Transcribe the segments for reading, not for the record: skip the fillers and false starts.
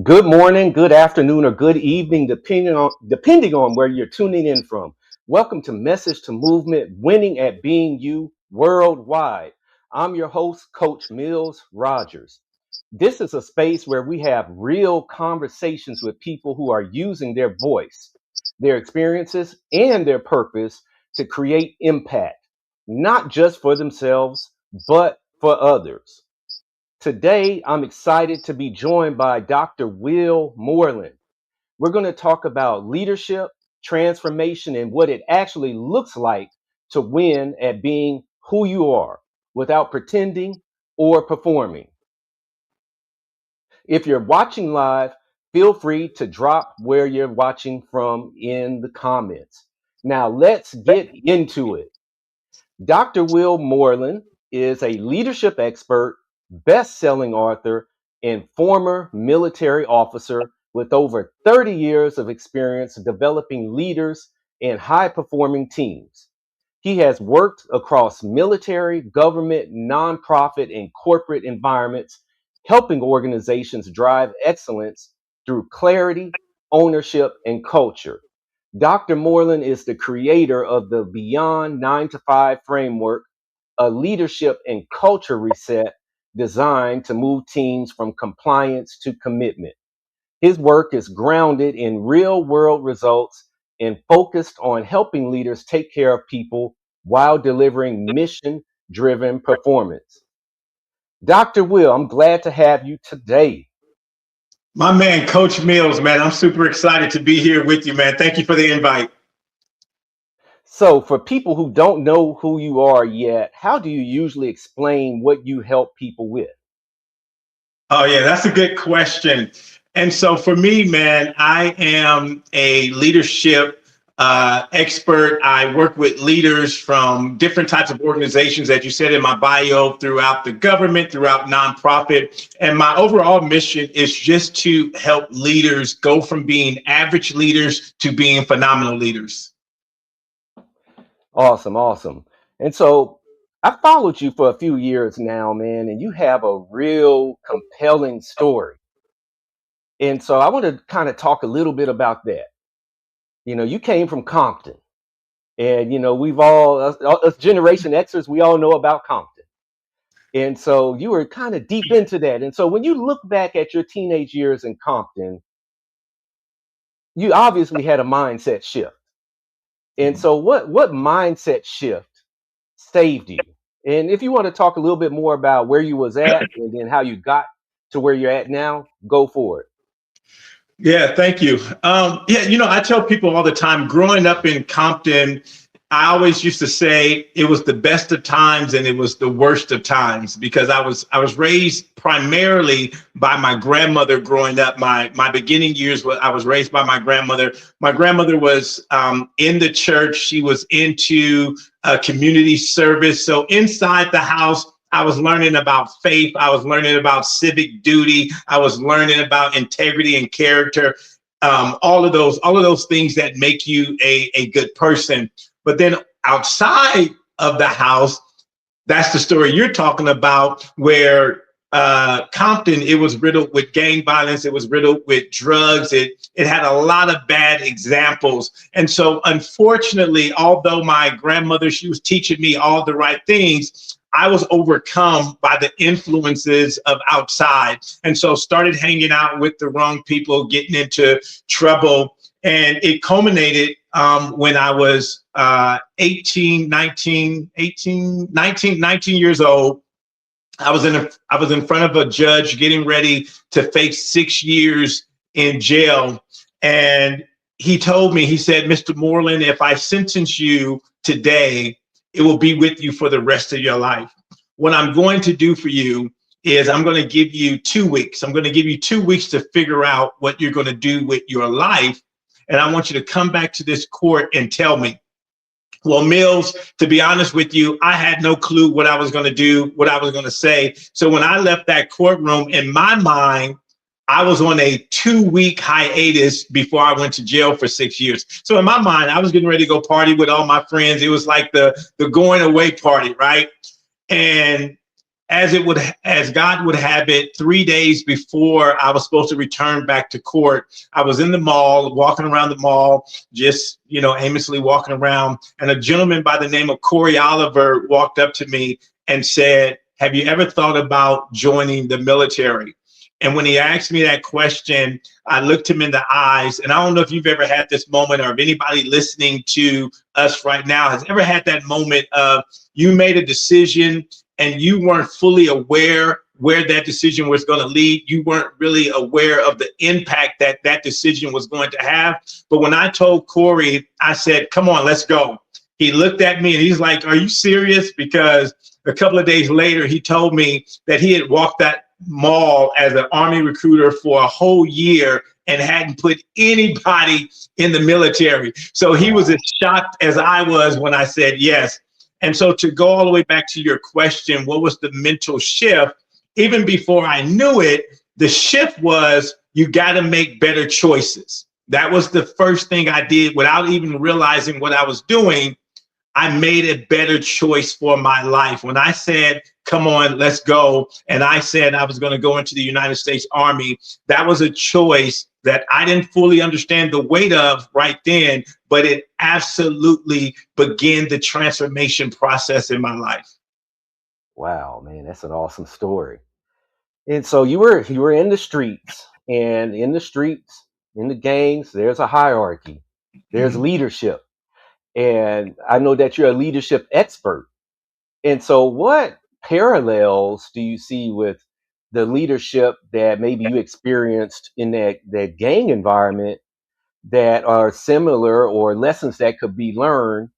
Good morning, good afternoon, or good evening, depending on where you're tuning in from. Welcome to Message to Movement, Winning at Being You Worldwide. I'm your host, Coach Mills Rogers. This is a space where we have real conversations with people who are using their voice, their experiences, and their purpose to create impact, not just for themselves, but for others. Today, I'm excited to be joined by Dr. Will Moreland. We're going to talk about leadership, transformation, and what it actually looks like to win at being who you are without pretending or performing. If you're watching live, feel free to drop where you're watching from in the comments. Now, let's get into it. Dr. Will Moreland is a leadership expert, best-selling author, and former military officer with over 30 years of experience developing leaders and high-performing teams. He has worked across military, government, nonprofit, and corporate environments, helping organizations drive excellence through clarity, ownership, and culture. Dr. Moreland is the creator of the Beyond 9 to 5 framework, a leadership and culture reset designed to move teams from compliance to commitment. His work is grounded in real world results and focused on helping leaders take care of people while delivering mission driven performance. Dr. Will, I'm glad to have you today. My man, Coach Mills, man, I'm super excited to be here with you, man. Thank you for the invite. So, for people who don't know who you are yet, how do you usually explain what you help people with? Oh, yeah, that's a good question. And so for me, man, I am a leadership expert. I work with leaders from different types of organizations, as you said in my bio, throughout the government, throughout nonprofit. And my overall mission is just to help leaders go from being average leaders to being phenomenal leaders. Awesome, awesome. And so I followed you for a few years now, man, and you have a real compelling story. And so I want to kind of talk a little bit about that. You came from Compton, and we've all us Generation Xers, we all know about Compton. And so you were kind of deep into that. And so when you look back at your teenage years in Compton, you obviously had a mindset shift. And so what mindset shift saved you? And if you want to talk a little bit more about where you was at and then how you got to where you're at now, go for it. Yeah, thank you. Yeah, I tell people all the time, growing up in Compton, I always used to say it was the best of times and it was the worst of times because I was raised primarily by my grandmother growing up. My beginning years, I was raised by my grandmother. My grandmother was in the church. She was into community service. So inside the house, I was learning about faith. I was learning about civic duty. I was learning about integrity and character. All of those things that make you a good person. But then outside of the house, that's the story you're talking about, where Compton, it was riddled with gang violence. It was riddled with drugs. It had a lot of bad examples. And so unfortunately, although my grandmother, she was teaching me all the right things, I was overcome by the influences of outside. And so started hanging out with the wrong people, getting into trouble. And it culminated when I was 19 years old. I was in front of a judge getting ready to face 6 years in jail. And he told me, he said, "Mr. Moreland, if I sentence you today, it will be with you for the rest of your life. What I'm going to do for you is I'm going to give you 2 weeks. I'm going to give you 2 weeks to figure out what you're going to do with your life. And I want you to come back to this court and tell me." Well, Mills, to be honest with you, I had no clue what I was going to do, what I was going to say. So when I left that courtroom, in my mind, I was on a 2-week hiatus before I went to jail for 6 years. So in my mind, I was getting ready to go party with all my friends. It was like the going away party, right? And as God would have it, 3 days before I was supposed to return back to court, I was in the mall, walking around the mall, just, aimlessly walking around. And a gentleman by the name of Corey Oliver walked up to me and said, "Have you ever thought about joining the military?" And when he asked me that question, I looked him in the eyes. And I don't know if you've ever had this moment, or if anybody listening to us right now has ever had that moment of you made a decision and you weren't fully aware where that decision was going to lead. You weren't really aware of the impact that that decision was going to have. But when I told Corey, I said, "Come on, let's go." He looked at me and he's like, "Are you serious?" Because a couple of days later, he told me that he had walked that mall as an Army recruiter for a whole year and hadn't put anybody in the military. So he was as shocked as I was when I said yes. And so to go all the way back to your question, what was the mental shift? Even before I knew it, the shift was you got to make better choices. That was the first thing I did without even realizing what I was doing. I made a better choice for my life. When I said, "Come on, let's go," and I said I was going to go into the United States Army, that was a choice that I didn't fully understand the weight of right then, but it absolutely began the transformation process in my life. Wow, man, that's an awesome story. And so you were in the streets, and in the streets, in the gangs, there's a hierarchy. There's Mhm. leadership. And I know that you're a leadership expert. And so what parallels do you see with the leadership that maybe you experienced in that gang environment that are similar, or lessons that could be learned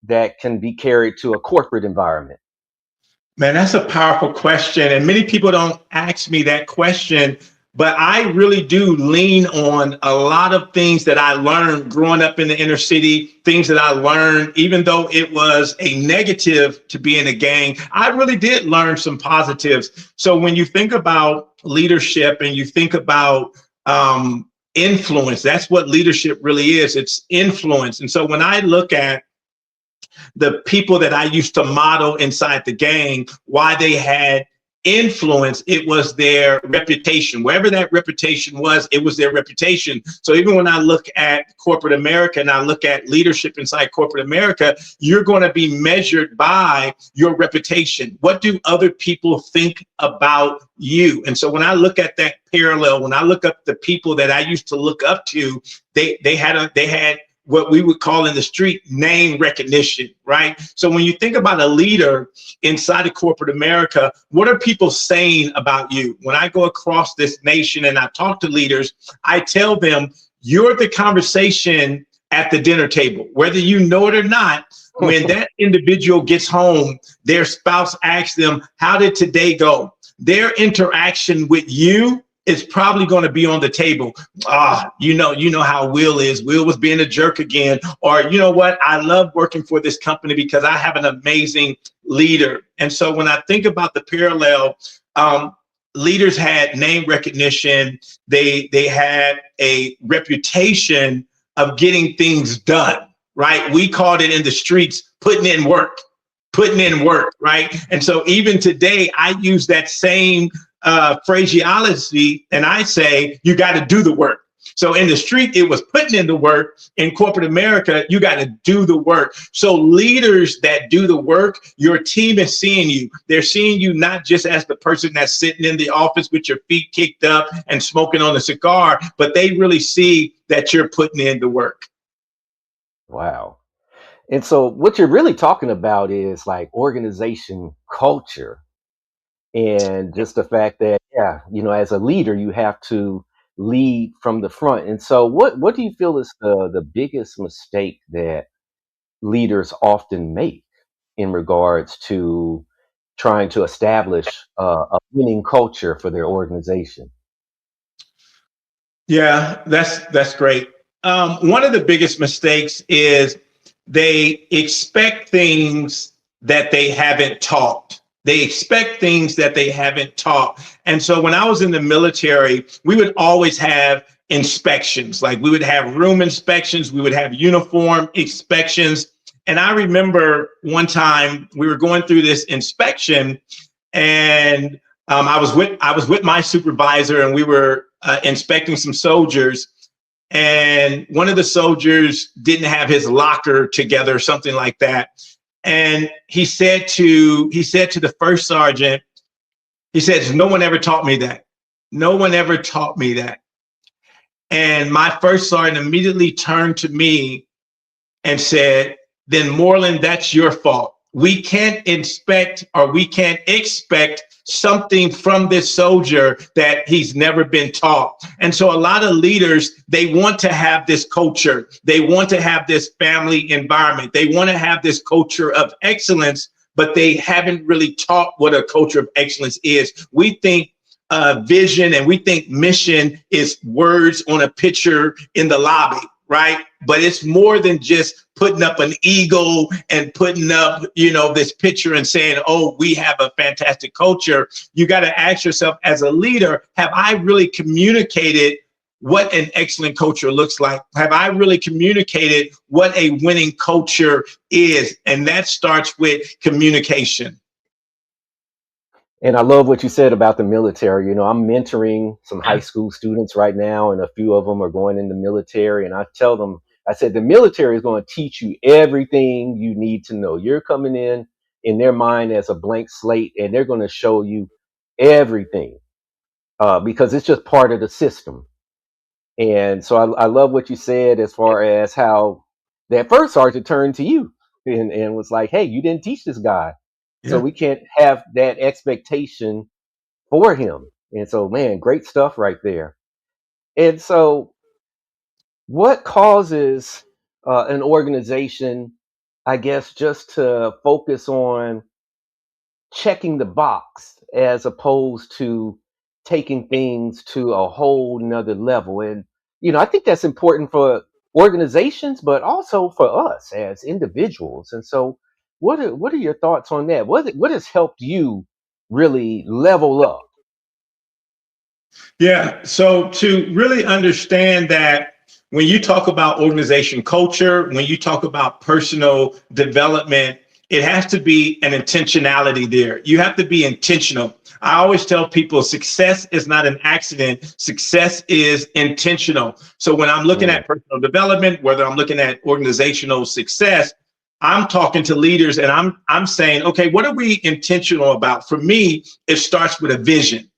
that can be carried to a corporate environment? Man, that's a powerful question. And many people don't ask me that question, but I really do lean on a lot of things that I learned growing up in the inner city, things that I learned, even though it was a negative to be in a gang, I really did learn some positives. So when you think about leadership and you think about influence, that's what leadership really is. It's influence. And so when I look at the people that I used to model inside the gang, why they had influence, it was their reputation. Wherever that reputation was, it was their reputation. So even when I look at corporate America and I look at leadership inside corporate America, you're going to be measured by your reputation. What do other people think about you? And so when I look at that parallel, when I look up the people that I used to look up to, they had what we would call in the street name recognition, right? So when you think about a leader inside of corporate America, what are people saying about you? When I go across this nation and I talk to leaders, I tell them, you're the conversation at the dinner table, whether you know it or not. When that individual gets home, their spouse asks them, "How did today go?" Their interaction with you is probably going to be on the table. You know how Will is. Will was being a jerk again. Or, you know what? I love working for this company because I have an amazing leader. And so when I think about the parallel, leaders had name recognition. They had a reputation of getting things done, right? We called it in the streets, putting in work, right? And so even today, I use that same phraseology, and I say, you got to do the work. So in the street, it was putting in the work. In corporate America, you got to do the work. So leaders that do the work, your team is seeing you. They're seeing you not just as the person that's sitting in the office with your feet kicked up and smoking on a cigar, but they really see that you're putting in the work. Wow. And so what you're really talking about is like organization culture, and just the fact that, yeah, as a leader, you have to lead from the front. And so what do you feel is the biggest mistake that leaders often make in regards to trying to establish a winning culture for their organization? Yeah, that's great. One of the biggest mistakes is they expect things that they haven't taught. They expect things that they haven't taught. And so when I was in the military, we would always have inspections. Like we would have room inspections, we would have uniform inspections. And I remember one time we were going through this inspection and I was with my supervisor, and we were inspecting some soldiers, and one of the soldiers didn't have his locker together, something like that. And he said to the first sergeant, he says, "No one ever taught me that. No one ever taught me that." And my first sergeant immediately turned to me and said, "Then Moreland, that's your fault. We can't inspect, or we can't expect something from this soldier that he's never been taught." And so a lot of leaders, they want to have this culture. They want to have this family environment. They want to have this culture of excellence, but they haven't really taught what a culture of excellence is. We think vision and we think mission is words on a picture in the lobby, right? But it's more than just putting up an eagle and putting up, this picture and saying, "Oh, we have a fantastic culture." You got to ask yourself, as a leader, have I really communicated what an excellent culture looks like? Have I really communicated what a winning culture is? And that starts with communication. And I love what you said about the military. I'm mentoring some high school students right now, and a few of them are going in the military. And I tell them, I said, the military is going to teach you everything you need to know. You're coming in their mind as a blank slate, and they're going to show you everything because it's just part of the system. And so I love what you said as far as how that first sergeant turned to you and was like, "Hey, you didn't teach this guy. So Yeah. we can't have that expectation for him." And so, man, great stuff right there. And so, what causes an organization, I guess, just to focus on checking the box as opposed to taking things to a whole nother level? And, I think that's important for organizations, but also for us as individuals. And so, what are your thoughts on that? What has helped you really level up? Yeah. So to really understand that, when you talk about organization culture, when you talk about personal development, it has to be an intentionality there. You have to be intentional. I always tell people success is not an accident. Success is intentional. So when I'm looking Mm, at personal development, whether I'm looking at organizational success, I'm talking to leaders and I'm saying, okay, what are we intentional about? For me, it starts with a vision.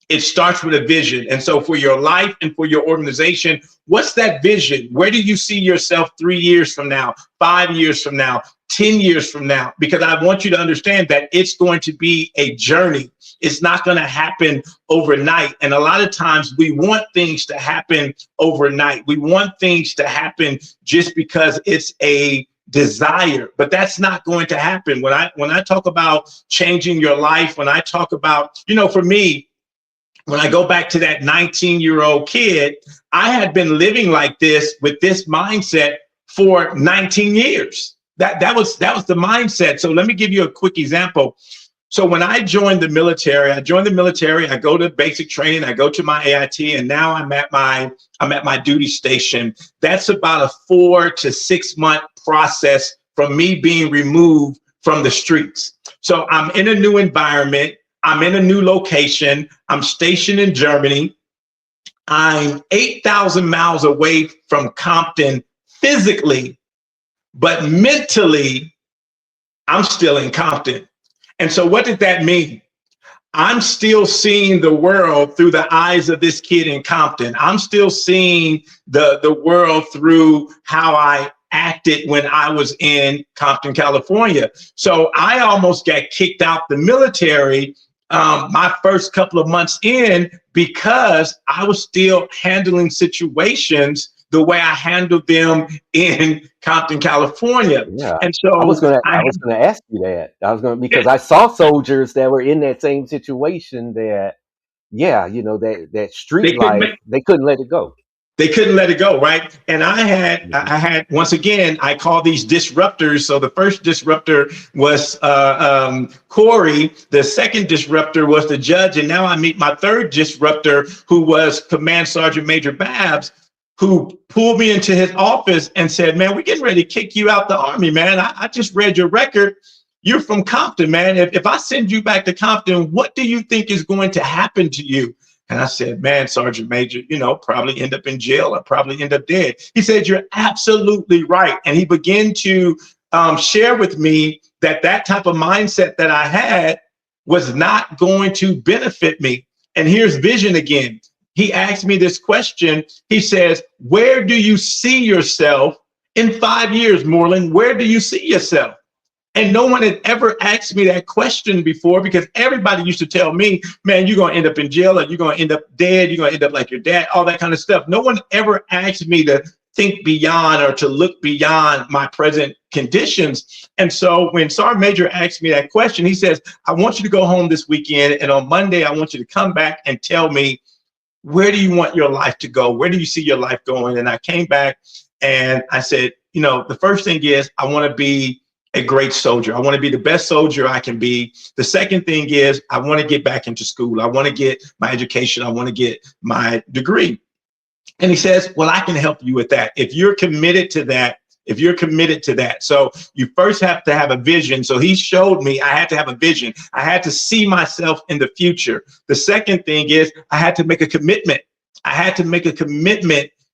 It starts with a vision. And so for your life and for your organization, what's that vision? Where do you see yourself 3 years from now, 5 years from now, 10 years from now? Because I want you to understand that it's going to be a journey. It's not going to happen overnight. And a lot of times we want things to happen overnight. We want things to happen just because it's a desire, but that's not going to happen. When I talk about changing your life, when I talk about, for me, when I go back to that 19-year-old kid, I had been living like this with this mindset for 19 years. That was the mindset. So let me give you a quick example. So when I joined the military, I go to basic training, I go to my AIT, and now I'm at my duty station. That's about a 4 to 6 month process from me being removed from the streets. So I'm in a new environment. I'm in a new location. I'm stationed in Germany. I'm 8,000 miles away from Compton physically, but mentally, I'm still in Compton. And so what did that mean? I'm still seeing the world through the eyes of this kid in Compton. I'm still seeing the world through how I acted when I was in Compton, California. So I almost got kicked out the military my first couple of months in, because I was still handling situations the way I handled them in Compton, California. yeah, And I was so gonna I I was gonna ask you that. I was gonna because I saw soldiers that were in that same situation that, yeah, that street they couldn't life, make they couldn't let it go. they couldn't let it go, right? And I had Mhm. I had once again, I call these disruptors. So the first disruptor was Corey. The second disruptor was the judge, and now I meet my third disruptor, who was Command Sergeant Major Babs, who pulled me into his office and said, "Man, we're getting ready to kick you out the Army, man. I just read your record. you're from Compton, man. If I send you back to Compton, what do you think is going to happen to you? And I said, man, Sergeant Major, probably end up in jail or probably end up dead. He said, you're absolutely right. And he began to share with me that type of mindset that I had was not going to benefit me. And here's vision again. He asked me this question. He says, where do you see yourself in 5 years, Moreland? Where do you see yourself? And no one had ever asked me that question before, because everybody used to tell me, man, you're going to end up in jail, or you're going to end up dead. You're going to end up like your dad, all that kind of stuff. No one ever asked me to think beyond or to look beyond my present conditions. And so when Sergeant Major asked me that question, he says, I want you to go home this weekend. And on Monday, I want you to come back and tell me, where do you want your life to go? Where do you see your life going? And I came back and I said, the first thing is I want to be a great soldier. I want to be the best soldier I can be. The second thing is I want to get back into school. I want to get my education. I want to get my degree. And he says, well, I can help you with that. If you're committed to that, So you first have to have a vision. So he showed me I had to have a vision. I had to see myself in the future. The second thing is I had to make a commitment.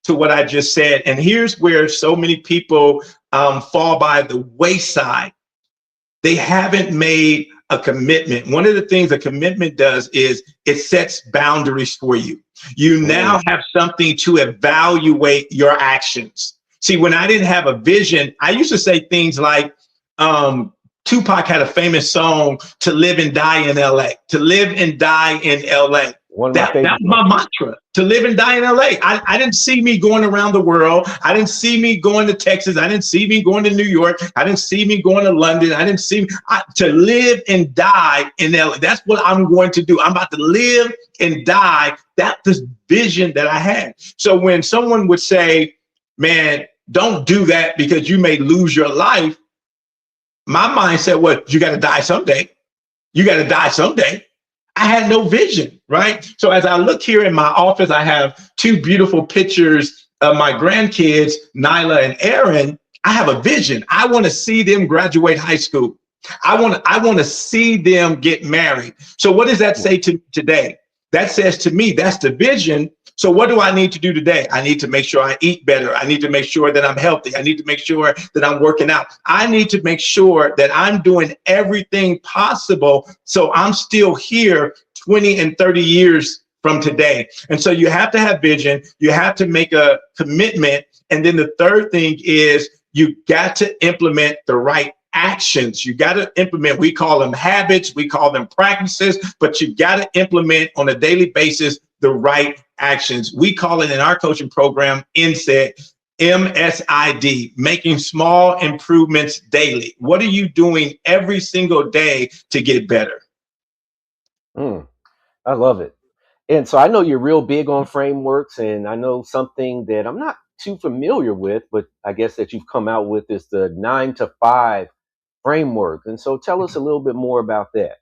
To what I just said. And here's where so many people fall by the wayside. They haven't made a commitment. One of the things a commitment does is it sets boundaries for you. You now have something to evaluate your actions. See, when I didn't have a vision, I used to say things like, Tupac had a famous song, "To Live and Die in LA." To live and die in LA. That was my mantra, to live and die in LA. I didn't see me going around the world. I didn't see me going to Texas. I didn't see me going to New York. I didn't see me going to London. I didn't see me to live and die in LA. That's what I'm going to do. I'm about to live and die. That's the vision that I had. So when someone would say, man, don't do that because you may lose your life, my mind said, well, you got to die someday. I had no vision, right? So as I look here in my office, I have two beautiful pictures of my grandkids, Nyla and Aaron. I have a vision. I want to see them graduate high school. I want to see them get married. So what does that say to me today? That says to me, that's the vision. So what do I need to do today? I need to make sure I eat better. I need to make sure that I'm healthy. I need to make sure that I'm working out. I need to make sure that I'm doing everything possible so I'm still here 20 and 30 years from today. And so you have to have vision. You have to make a commitment. And then the third thing is you got to implement the right actions. You got to implement, we call them habits, we call them practices, but you got to implement on a daily basis the right actions. We call it in our coaching program MSID, making small improvements daily. What are you doing every single day to get better? I love it. And so I know you're real big on frameworks, and I know something that I'm not too familiar with, but I guess that you've come out with is the 9 to 5 framework. And so tell us a little bit more about that.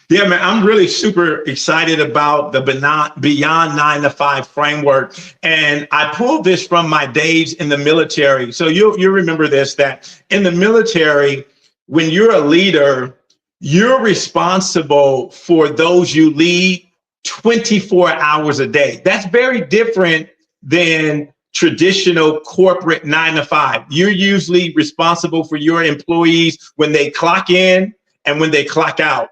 Yeah, man, I'm really super excited about the Beyond 9 to 5 framework. And I pulled this from my days in the military. So you'll remember this, that in the military, when you're a leader, you're responsible for those you lead 24 hours a day. That's very different than traditional corporate 9 to 5. You're usually responsible for your employees when they clock in and when they clock out.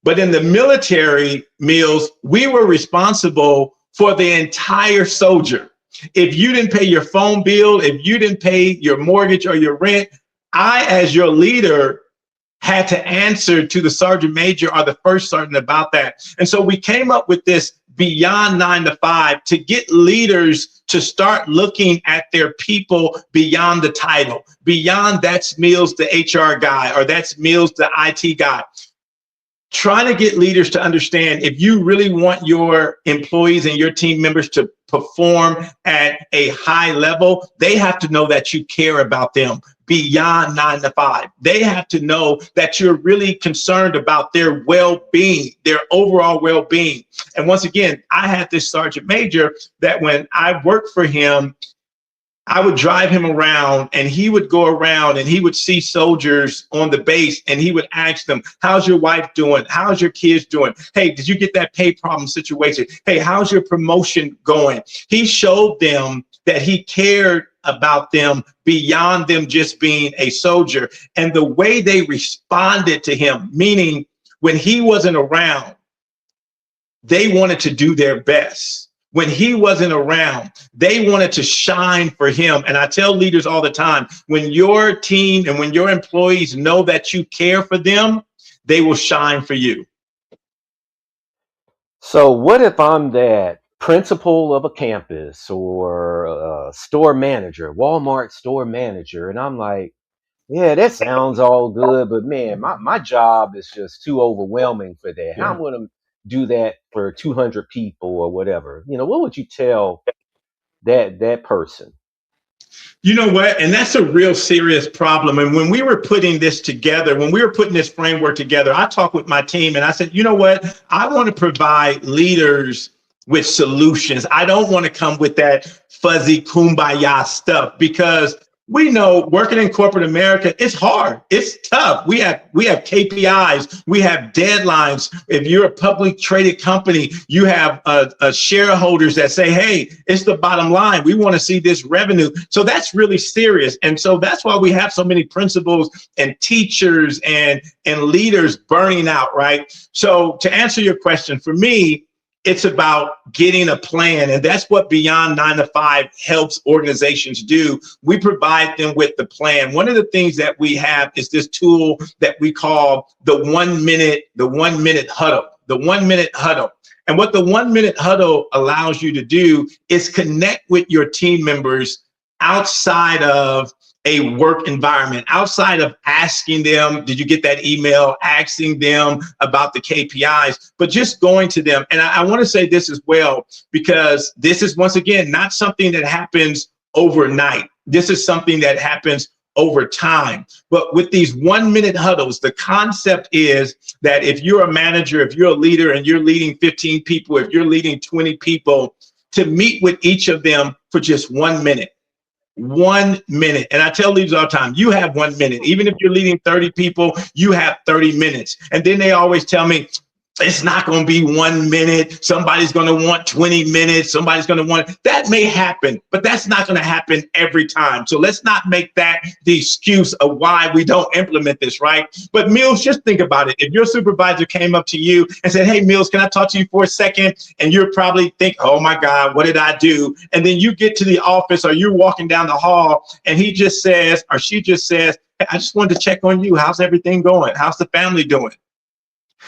But in the military, Mills, we were responsible for the entire soldier. If you didn't pay your phone bill, if you didn't pay your mortgage or your rent, I, as your leader, had to answer to the sergeant major or the first sergeant about that. And so we came up with this Beyond 9 to 5 to get leaders to start looking at their people beyond the title, beyond that's Mills, the HR guy, or that's Mills, the IT guy. Trying to get leaders to understand, if you really want your employees and your team members to perform at a high level, they have to know that you care about them beyond 9 to 5. They have to know that you're really concerned about their well-being, their overall well-being. And once again, I had this sergeant major that when I worked for him, I would drive him around and he would go around and he would see soldiers on the base and he would ask them, how's your wife doing? How's your kids doing? Hey, did you get that pay problem situation? Hey, how's your promotion going? He showed them that he cared about them beyond them just being a soldier. And the way they responded to him, meaning when he wasn't around, they wanted to do their best. When he wasn't around, they wanted to shine for him. And I tell leaders all the time, when your team and when your employees know that you care for them, they will shine for you. So what if I'm that principal of a campus or a store manager, Walmart store manager, and I'm like, yeah, that sounds all good, but man, my job is just too overwhelming for that. How Yeah. am I going to do that for 200 people or whatever? What would you tell that person? You know what? And that's a real serious problem. And when we were putting this together, when we were putting this framework together, I talked with my team and I said, you know what? I want to provide leaders with solutions. I don't want to come with that fuzzy kumbaya stuff because we know working in corporate America, it's hard. It's tough. We have KPIs. We have deadlines. If you're a publicly traded company, you have shareholders that say, hey, it's the bottom line. We want to see this revenue. So that's really serious. And so that's why we have so many principals and teachers and leaders burning out, right? So to answer your question, for me, it's about getting a plan. And that's what Beyond 9 to 5 helps organizations do. We provide them with the plan. One of the things that we have is this tool that we call the 1 minute huddle, the 1 minute huddle. And what the 1 minute huddle allows you to do is connect with your team members outside of a work environment, outside of asking them, did you get that email, asking them about the KPIs, but just going to them. And I want to say this as well, because this is, once again, not something that happens overnight. This is something that happens over time. But with these 1 minute huddles, the concept is that if you're a manager, if you're a leader and you're leading 15 people, if you're leading 20 people, to meet with each of them for just 1 minute. 1 minute. And I tell leaders all the time, you have 1 minute. Even if you're leading 30 people, you have 30 minutes. And then they always tell me, it's not going to be 1 minute. Somebody's going to want 20 minutes. Somebody's going to want, that may happen, but that's not going to happen every time. So let's not make that the excuse of why we don't implement this, right? But Mills, just think about it. If your supervisor came up to you and said, hey, Mills, can I talk to you for a second? And you're probably think, oh my God, what did I do? And then you get to the office or you're walking down the hall and he just says, or she just says, hey, I just wanted to check on you. How's everything going? How's the family doing?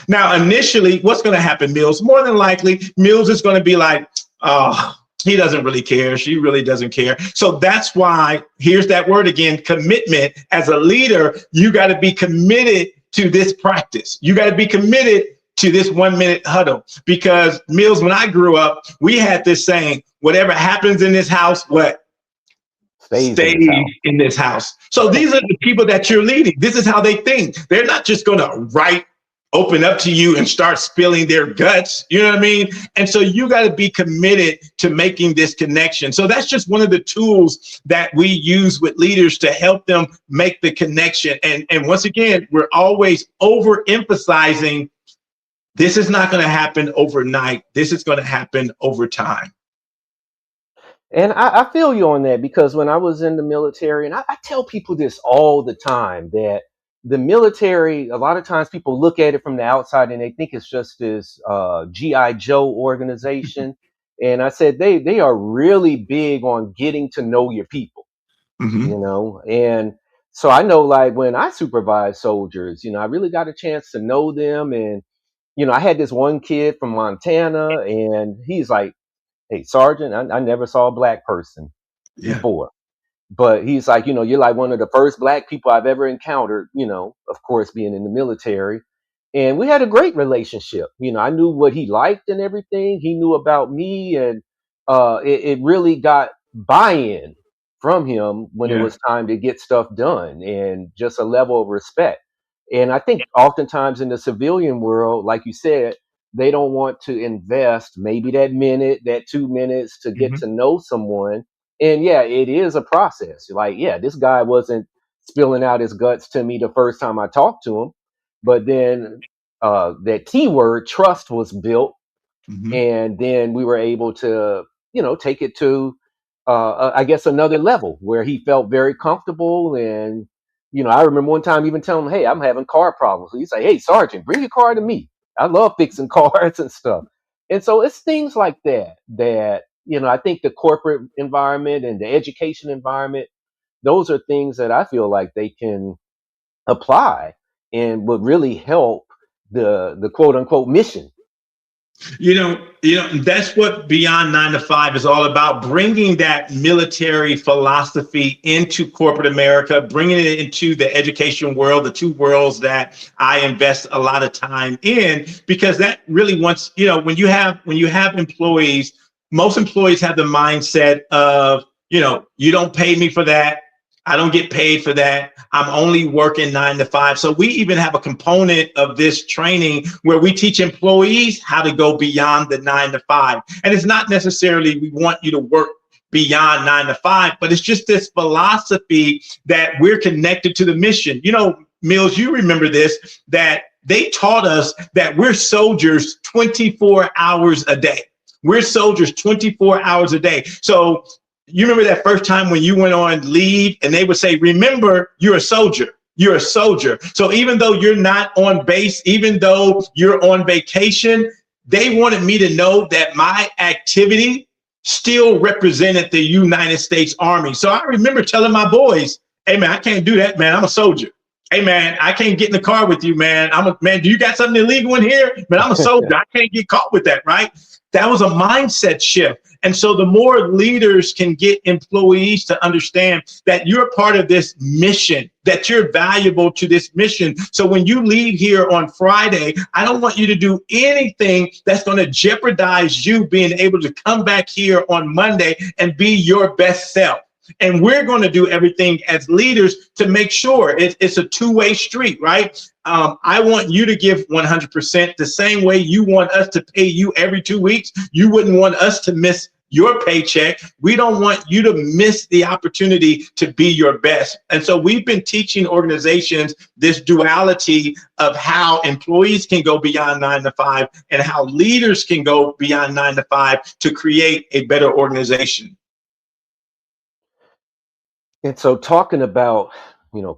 Now, initially, what's going to happen, Mills? More than likely, Mills is going to be like, oh, he doesn't really care. She really doesn't care. So that's why, here's that word again, commitment. As a leader, you got to be committed to this practice. You got to be committed to this 1 minute huddle. Because, Mills, when I grew up, we had this saying, whatever happens in this house, what? Stays In this house. So these are the people that you're leading. This is how they think. They're not just going to open up to you and start spilling their guts. You know what I mean? And so you got to be committed to making this connection. So that's just one of the tools that we use with leaders to help them make the connection. And once again, we're always overemphasizing this is not going to happen overnight. This is going to happen over time. And I feel you on that because when I was in the military, and I tell people this all the time, that the military, a lot of times people look at it from the outside and they think it's just this G.I. Joe organization. And I said they are really big on getting to know your people, Mm-hmm. And so I know, like, when I supervise soldiers, I really got a chance to know them. And, I had this one kid from Montana and he's like, hey, Sergeant, I never saw a black person Yeah. before. But he's like, you're like one of the first black people I've ever encountered, of course, being in the military. And we had a great relationship. I knew what he liked and everything. He knew about me. And it really got buy-in from him when it Yeah. was time to get stuff done, and just a level of respect. And I think oftentimes in the civilian world, like you said, they don't want to invest maybe that minute, that 2 minutes to get Mm-hmm. to know someone. And yeah, it is a process. Like, yeah, this guy wasn't spilling out his guts to me the first time I talked to him, but then that keyword trust was built, Mhm. and then we were able to, take it to, I guess, another level where he felt very comfortable. And I remember one time even telling him, "Hey, I'm having car problems." He'd say, "Hey, Sergeant, bring your car to me. I love fixing cars and stuff." And so it's things like that I think the corporate environment and the education environment, those are things that I feel like they can apply and would really help the quote unquote mission. That's what Beyond 9 to 5 is all about, bringing that military philosophy into corporate America, bringing it into the education world, the two worlds that I invest a lot of time in, because that really once, when you have employees, most employees have the mindset of, you don't pay me for that. I don't get paid for that. I'm only working 9 to 5. So we even have a component of this training where we teach employees how to go beyond the 9 to 5. And it's not necessarily we want you to work beyond 9 to 5, but it's just this philosophy that we're connected to the mission. Mills, you remember this, that they taught us that we're soldiers 24 hours a day. We're soldiers 24 hours a day. So you remember that first time when you went on leave and they would say, remember, you're a soldier. You're a soldier. So even though you're not on base, even though you're on vacation, they wanted me to know that my activity still represented the United States Army. So I remember telling my boys, hey, man, I can't do that, man. I'm a soldier. Hey, man, I can't get in the car with you, man. Man, do you got something illegal in here? Man, I'm a soldier. I can't get caught with that, right? That was a mindset shift. And so the more leaders can get employees to understand that you're a part of this mission, that you're valuable to this mission. So when you leave here on Friday, I don't want you to do anything that's going to jeopardize you being able to come back here on Monday and be your best self. And we're going to do everything as leaders to make sure it's a two-way street, right? I want you to give 100% the same way you want us to pay you every 2 weeks. You wouldn't want us to miss your paycheck. We don't want you to miss the opportunity to be your best. And so we've been teaching organizations this duality of how employees can go beyond 9 to 5 and how leaders can go beyond 9 to 5 to create a better organization. And so talking about,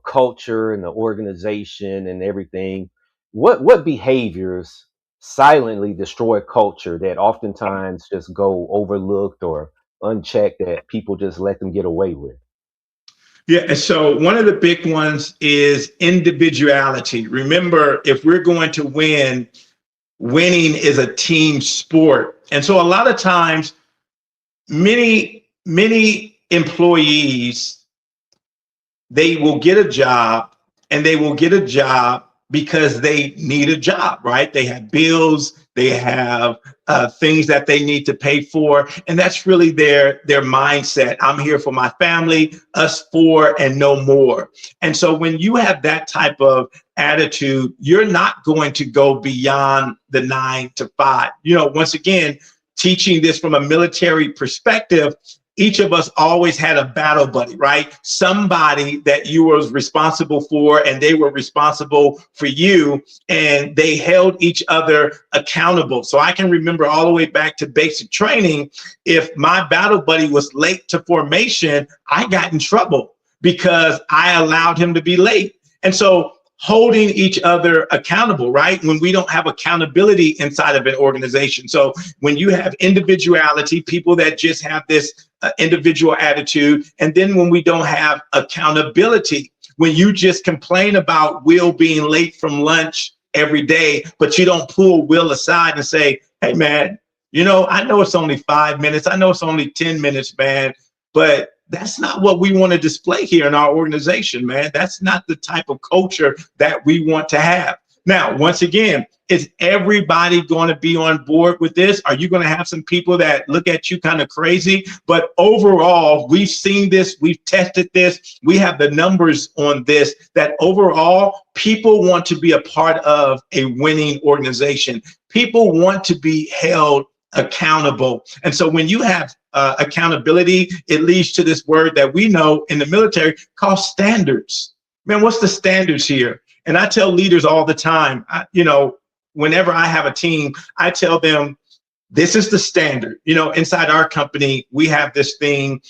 culture and the organization and everything, what behaviors silently destroy culture that oftentimes just go overlooked or unchecked that people just let them get away with? Yeah, and so one of the big ones is individuality. Remember, if we're going to win, winning is a team sport. And so a lot of times, many employees, they will get a job, and they will get a job because they need a job, right? They have bills, they have things that they need to pay for, and that's really their mindset. I'm here for my family, us four and no more. And so when you have that type of attitude, you're not going to go beyond the 9 to 5. Once again, teaching this from a military perspective, each of us always had a battle buddy, right? Somebody that you was responsible for and they were responsible for you, and they held each other accountable. So I can remember all the way back to basic training, if my battle buddy was late to formation, I got in trouble because I allowed him to be late. And so holding each other accountable, right? When we don't have accountability inside of an organization. So when you have individuality, people that just have this individual attitude, and then when we don't have accountability, when you just complain about Will being late from lunch every day, but you don't pull Will aside and say, hey, man, I know it's only 5 minutes. I know it's only 10 minutes, man, but that's not what we want to display here in our organization, man. That's not the type of culture that we want to have. Now, once again, is everybody going to be on board with this? Are you going to have some people that look at you kind of crazy? But overall, we've seen this, we've tested this, we have the numbers on this, that overall, people want to be a part of a winning organization. People want to be held accountable. And so when you have accountability, it leads to this word that we know in the military called standards. Man, what's the standards here? And I tell leaders all the time, whenever I have a team, I tell them, this is the standard. Inside our company, we have this thing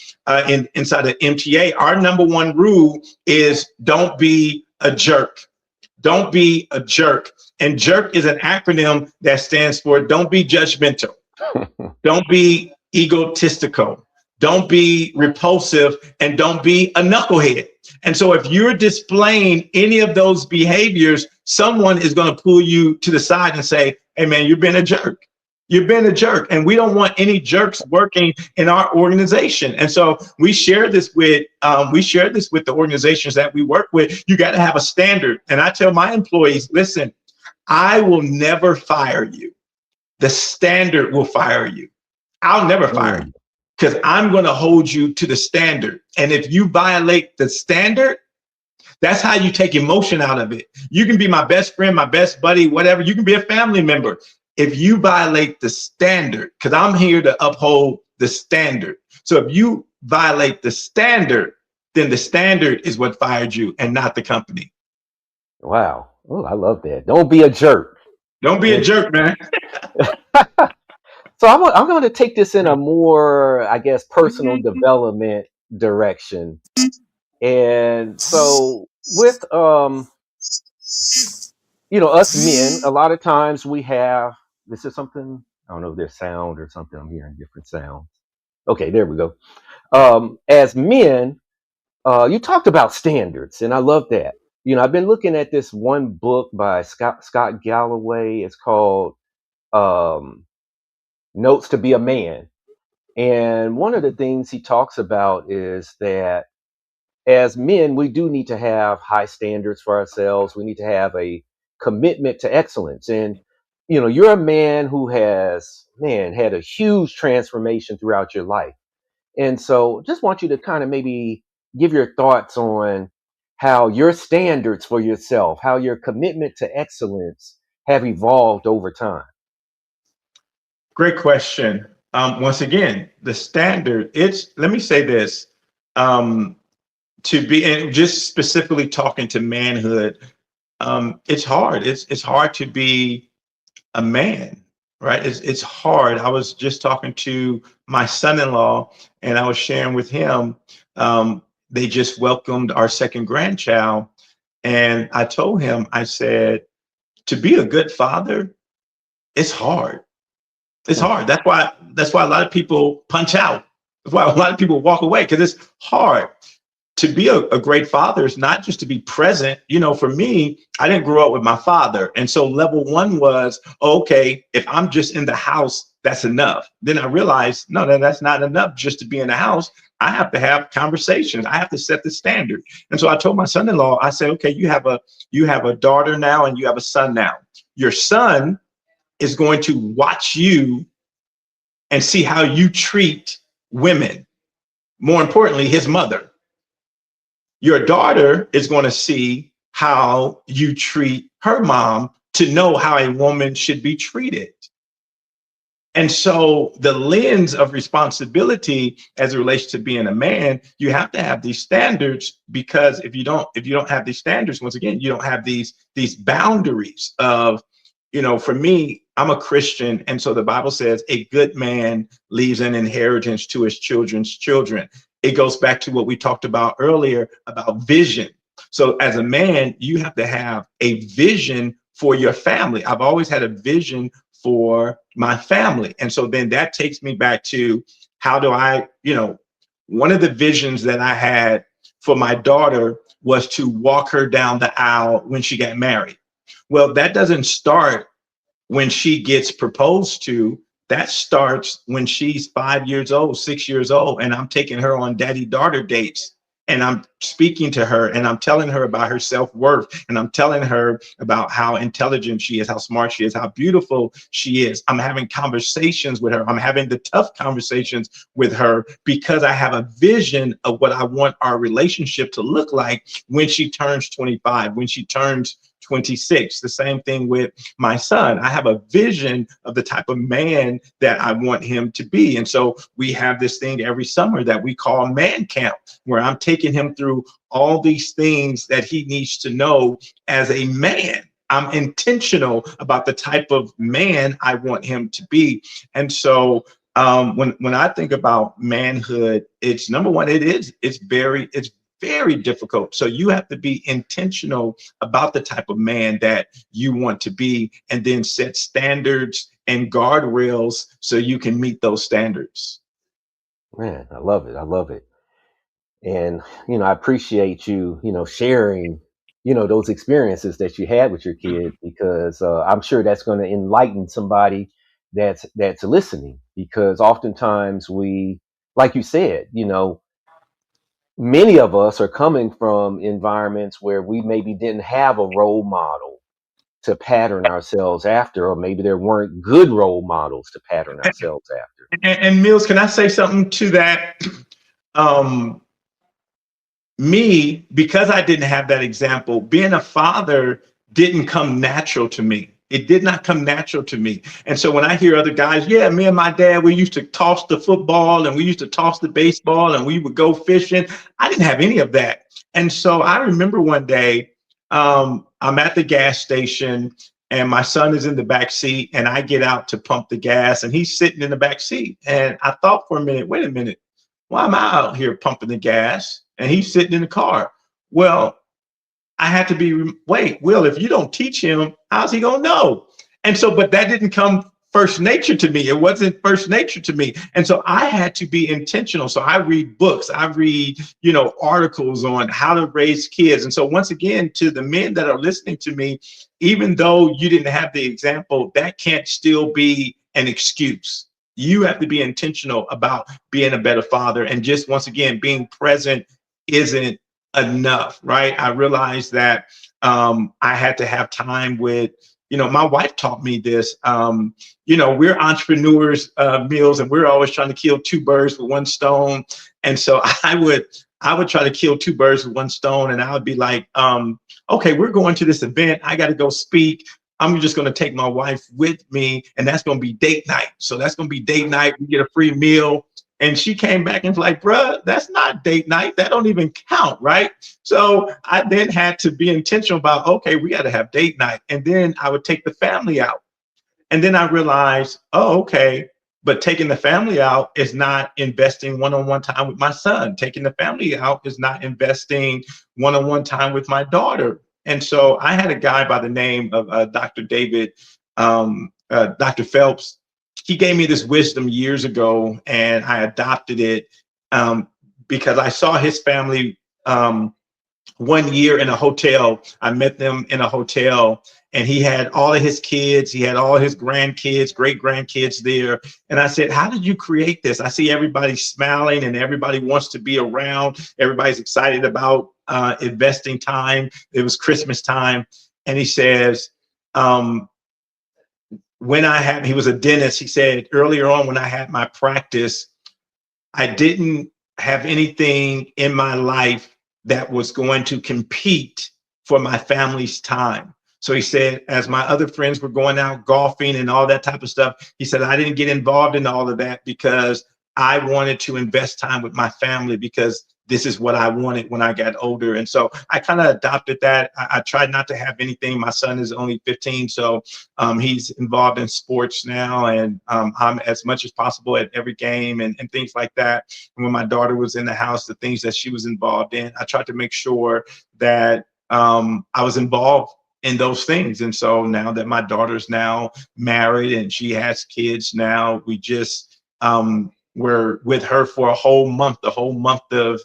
inside the MTA. Our number one rule is don't be a jerk. Don't be a jerk. And jerk is an acronym that stands for don't be judgmental. Don't be egotistical. Don't be repulsive, and don't be a knucklehead. And so if you're displaying any of those behaviors, someone is going to pull you to the side and say, hey, man, you've been a jerk. You've been a jerk. And we don't want any jerks working in our organization. And so we share this with the organizations that we work with. You got to have a standard. And I tell my employees, listen, I will never fire you. The standard will fire you. I'll never fire you because I'm going to hold you to the standard. And if you violate the standard, that's how you take emotion out of it. You can be my best friend, my best buddy, whatever. You can be a family member. If you violate the standard, because I'm here to uphold the standard. So if you violate the standard, then the standard is what fired you and not the company. Wow. Oh, I love that. Don't be a jerk. Don't be a jerk, man. So I'm going to take this in a more, I guess, personal development direction. And so with, us men, a lot of times we have, this is something, I don't know if there's sound or something. I'm hearing different sounds. Okay, there we go. As men, you talked about standards, and I love that. I've been looking at this one book by Scott Galloway. It's called Notes to Be a Man. And one of the things he talks about is that as men, we do need to have high standards for ourselves. We need to have a commitment to excellence. And, you're a man who has, had a huge transformation throughout your life. And so just want you to kind of maybe give your thoughts on how your standards for yourself, how your commitment to excellence have evolved over time. Great question. Once again, the standard, let me say this, and just specifically talking to manhood, it's hard. It's hard to be a man, right? It's hard. I was just talking to my son-in-law, and I was sharing with him, they just welcomed our second grandchild. And I told him, I said, to be a good father, it's hard. It's hard. That's why a lot of people punch out. That's why a lot of people walk away, because it's hard. To be a great father is not just to be present. For me, I didn't grow up with my father. And so level one was, okay, if I'm just in the house, that's enough. Then I realized, no, that's not enough just to be in the house. I have to have conversations. I have to set the standard. And so I told my son-in-law, I said, okay, you have a daughter now and you have a son now. Your son is going to watch you and see how you treat women. More importantly, his mother. Your daughter is going to see how you treat her mom to know how a woman should be treated. And so the lens of responsibility as it relates to being a man, you have to have these standards, because if you don't have these standards, once again, you don't have these boundaries of, for me, I'm a Christian. And so the Bible says a good man leaves an inheritance to his children's children. It goes back to what we talked about earlier about vision. So as a man, you have to have a vision for your family. I've always had a vision for my family. And so then that takes me back to how do I, one of the visions that I had for my daughter was to walk her down the aisle when she got married. Well, that doesn't start when she gets proposed to. That starts when she's 5 years old, 6 years old, and I'm taking her on daddy-daughter dates, and I'm speaking to her, and I'm telling her about her self-worth, and I'm telling her about how intelligent she is, how smart she is, how beautiful she is. I'm having conversations with her. I'm having the tough conversations with her because I have a vision of what I want our relationship to look like when she turns 25, when she turns 26. The same thing with my son. I have a vision of the type of man that I want him to be. And so we have this thing every summer that we call man camp, where I'm taking him through all these things that he needs to know as a man. I'm intentional about the type of man I want him to be. And so when I think about manhood, it's number one, it's very difficult. So you have to be intentional about the type of man that you want to be, and then set standards and guardrails so you can meet those standards. Man, I love it. I love it. And, I appreciate you, sharing, those experiences that you had with your kid, because I'm sure that's going to enlighten somebody that's listening, because oftentimes we, like you said, many of us are coming from environments where we maybe didn't have a role model to pattern ourselves after, or maybe there weren't good role models to pattern ourselves after. And Mills, can I say something to that? Um, Me, because I didn't have that example, being a father didn't come natural to me. It did not come natural to me. And so when I hear other guys, yeah, me and my dad, we used to toss the football and we used to toss the baseball and we would go fishing. I didn't have any of that. And so I remember one day, I'm at the gas station and my son is in the back seat and I get out to pump the gas and he's sitting in the back seat. And I thought for a minute, wait a minute, why am I out here pumping the gas and he's sitting in the car? Well, I had to be, wait, Will, if you don't teach him, how's he gonna know? And so, but that didn't come first nature to me. It wasn't first nature to me. And so I had to be intentional. So I read books, I read, articles on how to raise kids. And so once again, to the men that are listening to me, even though you didn't have the example, that can't still be an excuse. You have to be intentional about being a better father. And just once again, being present isn't enough, right? I realized that I had to have time with, my wife taught me this. We're entrepreneurs, Mills, and we're always trying to kill two birds with one stone. And so I would try to kill two birds with one stone, and I would be like, okay, we're going to this event. I got to go speak. I'm just going to take my wife with me, and that's going to be date night. So that's going to be date night. We get a free meal. And she came back and was like, bruh, that's not date night. That don't even count, right? So I then had to be intentional about, okay, we got to have date night. And then I would take the family out. And then I realized, oh, okay, but taking the family out is not investing one-on-one time with my son. Taking the family out is not investing one-on-one time with my daughter. And so I had a guy by the name of Dr. David, Dr. Phelps. He gave me this wisdom years ago, and I adopted it because I saw his family one year in a hotel. I met them in a hotel, and he had all of his kids. He had all his grandkids, great grandkids there. And I said, how did you create this? I see everybody smiling and everybody wants to be around. Everybody's excited about investing time. It was Christmas time. And he says, he was a dentist. He said earlier on when I had my practice, I didn't have anything in my life that was going to compete for my family's time. So he said, as my other friends were going out golfing and all that type of stuff, he said, I didn't get involved in all of that because I wanted to invest time with my family because this is what I wanted when I got older. And so I kind of adopted that. I tried not to have anything. My son is only 15, so he's involved in sports now, and I'm as much as possible at every game and things like that. And when my daughter was in the house, the things that she was involved in, I tried to make sure that I was involved in those things. And so now that my daughter's now married and she has kids now, we just were with her for the whole month of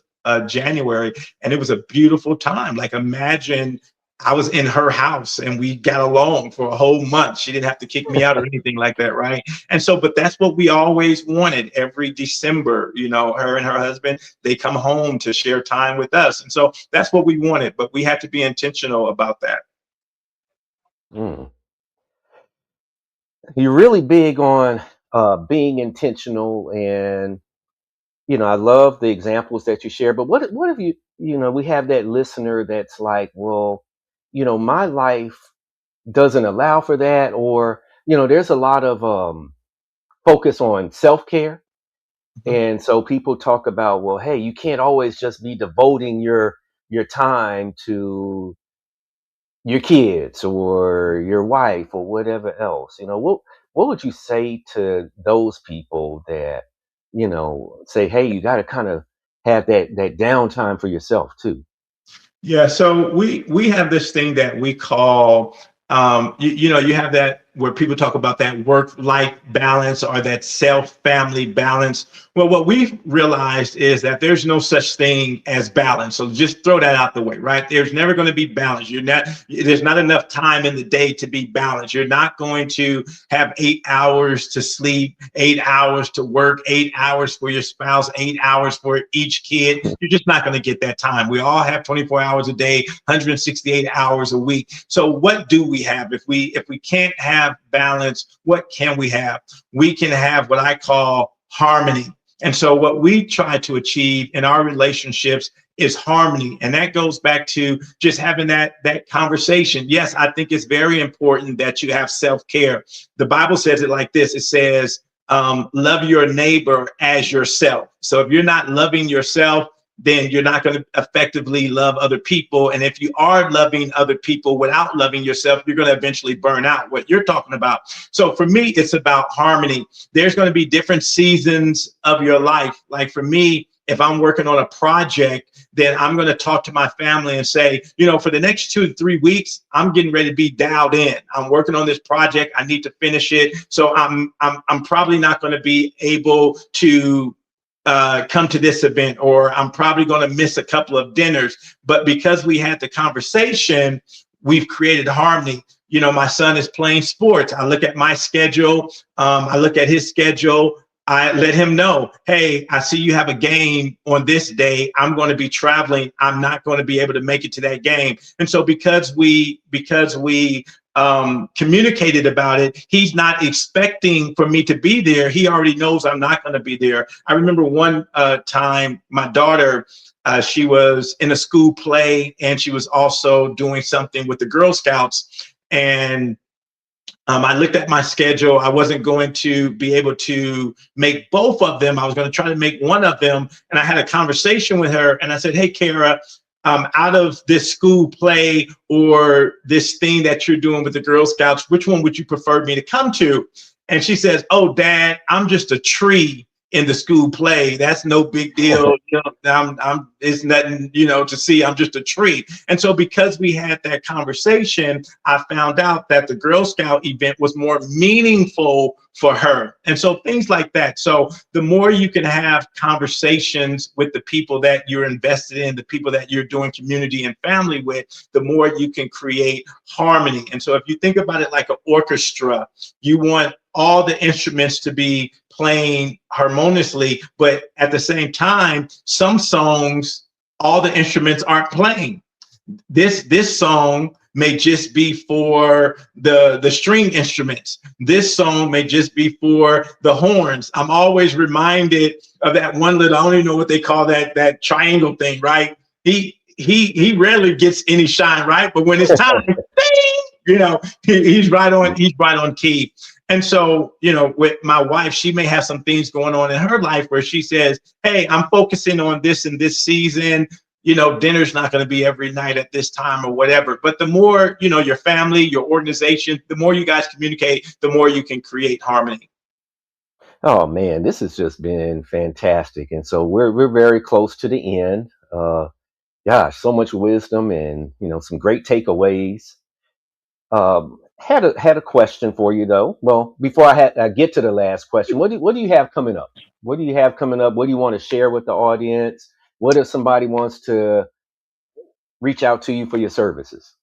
January. And it was a beautiful time. Like, imagine I was in her house and we got along for a whole month. She didn't have to kick me out or anything like that, right? And so, but that's what we always wanted. Every December, her and her husband, they come home to share time with us. And so that's what we wanted, but we had to be intentional about that. Mm. You're really big on being intentional, and I love the examples that you share. But what if we have that listener that's like, well, my life doesn't allow for that, or there's a lot of focus on self-care. And so people talk about, well, hey, you can't always just be devoting your time to your kids or your wife or whatever else. What would you say to those people that, say, hey, you got to kind of have that downtime for yourself too? Yeah, so we have this thing that we call you have that where people talk about that work-life balance or that self-family balance. Well, what we've realized is that there's no such thing as balance. So just throw that out the way, right? There's never going to be balance. There's not enough time in the day to be balanced. You're not going to have 8 hours to sleep, 8 hours to work, 8 hours for your spouse, 8 hours for each kid. You're just not going to get that time. We all have 24 hours a day, 168 hours a week. So what do we have? If we can't have balance, what can we have? We can have what I call harmony. And so what we try to achieve in our relationships is harmony. And that goes back to just having that conversation. Yes, I think it's very important that you have self-care. The Bible says it like this. It says, love your neighbor as yourself. So if you're not loving yourself, then you're not going to effectively love other people. And if you are loving other people without loving yourself, you're going to eventually burn out, what you're talking about. So for me, it's about harmony. There's going to be different seasons of your life. Like for me, if I'm working on a project, then I'm going to talk to my family and say, for the next 2 to 3 weeks, I'm getting ready to be dialed in. I'm working on this project. I need to finish it. So I'm probably not going to be able to come to this event, or I'm probably going to miss a couple of dinners. But because we had the conversation, we've created harmony. My son is playing sports. I look at my schedule. I look at his schedule. I let him know, hey, I see you have a game on this day. I'm going to be traveling. I'm not going to be able to make it to that game. And so because we communicated about it, he's not expecting for me to be there. He already knows I'm not going to be there. I remember one time my daughter, she was in a school play, and she was also doing something with the Girl Scouts. And I looked at my schedule. I wasn't going to be able to make both of them. I was going to try to make one of them. And I had a conversation with her, and I said, hey, Kara, out of this school play or this thing that you're doing with the Girl Scouts, which one would you prefer me to come to? And she says, oh, Dad, I'm just a tree in the school play. That's no big deal. It's nothing, to see. I'm just a tree. And so because we had that conversation, I found out that the Girl Scout event was more meaningful for her. And so things like that. So the more you can have conversations with the people that you're invested in, the people that you're doing community and family with, the more you can create harmony. And so if you think about it like an orchestra, you want all the instruments to be playing harmoniously, but at the same time, some songs, all the instruments aren't playing. This song may just be for the string instruments. This song may just be for the horns. I'm always reminded of that one little, I don't even know what they call that triangle thing, right? He rarely gets any shine, right? But when it's time, he's right on key. And so, with my wife, she may have some things going on in her life where she says, hey, I'm focusing on this in this season. Dinner's not going to be every night at this time or whatever. But the more, your family, your organization, the more you guys communicate, the more you can create harmony. Oh man, this has just been fantastic. And so we're very close to the end. Gosh, so much wisdom and some great takeaways. Had a question for you though. Well, before I get to the last question, what do you have coming up? What do you have coming up? What do you want to share with the audience? What if somebody wants to reach out to you for your services?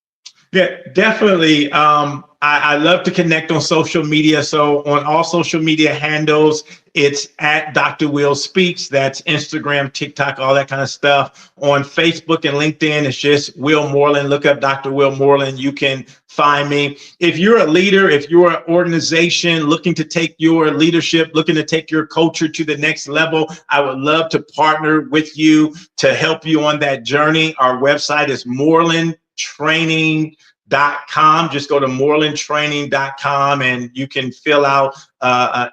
Yeah, definitely. I love to connect on social media. So on all social media handles, it's at Dr. Will Speaks. That's Instagram, TikTok, all that kind of stuff. On Facebook and LinkedIn, it's just Will Moreland. Look up Dr. Will Moreland. You can find me. If you're a leader, if you're an organization looking to take your leadership, looking to take your culture to the next level, I would love to partner with you to help you on that journey. Our website is Moreland morelandtraining.com. Just go to morelandtraining.com and you can fill out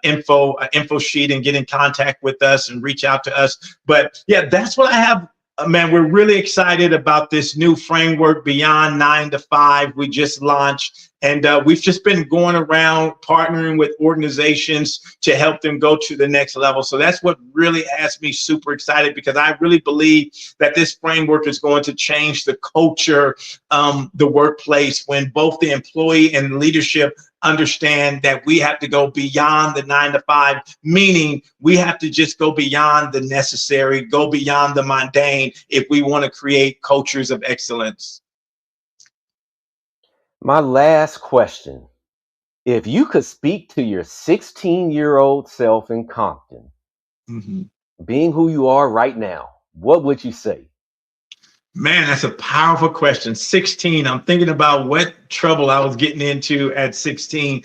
info sheet and get in contact with us and reach out to us. But yeah, that's what I have. Man, we're really excited about this new framework, Beyond 9 to 5. We just launched, and we've just been going around partnering with organizations to help them go to the next level. So that's what really has me super excited, because I really believe that this framework is going to change the culture, the workplace, when both the employee and leadership understand that we have to go beyond the 9 to 5, meaning we have to just go beyond the necessary, go beyond the mundane if we want to create cultures of excellence. My last question. If you could speak to your 16-year-old self in Compton, Mhm. being who you are right now, what would you say? Man, that's a powerful question. 16. I'm thinking about what trouble I was getting into at 16.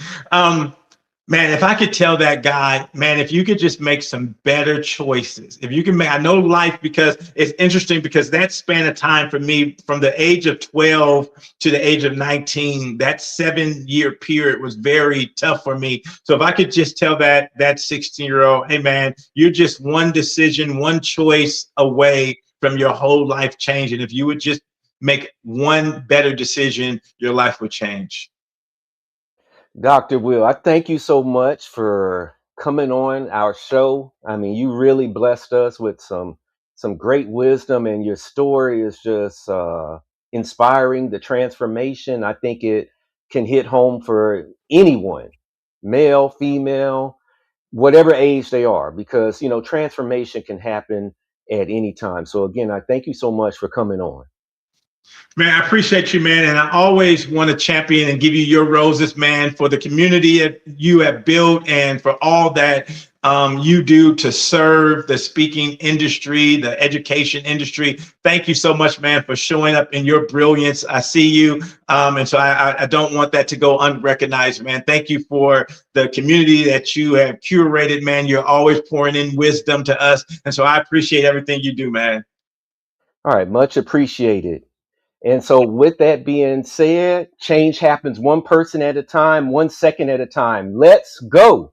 Man, if I could tell that guy, man, if you could just make some better choices, if you can make, I know life, because it's interesting, because that span of time for me from the age of 12 to the age of 19, that 7-year period was very tough for me. So if I could just tell that 16-year-old, hey man, you're just one decision, one choice away from your whole life changing. If you would just make one better decision, your life would change. Dr. Will, I thank you so much for coming on our show. I mean, you really blessed us with some great wisdom, and your story is just inspiring. The transformation, I think it can hit home for anyone, male, female, whatever age they are, because transformation can happen at any time. So again, I thank you so much for coming on. Man, I appreciate you, man. And I always want to champion and give you your roses, man, for the community that you have built and for all that you do to serve the speaking industry, the education industry. Thank you so much, man, for showing up in your brilliance. I see you. And so I don't want that to go unrecognized, man. Thank you for the community that you have curated, man. You're always pouring in wisdom to us. And so I appreciate everything you do, man. All right, much appreciated. And so, with that being said, change happens one person at a time, 1 second at a time. Let's go.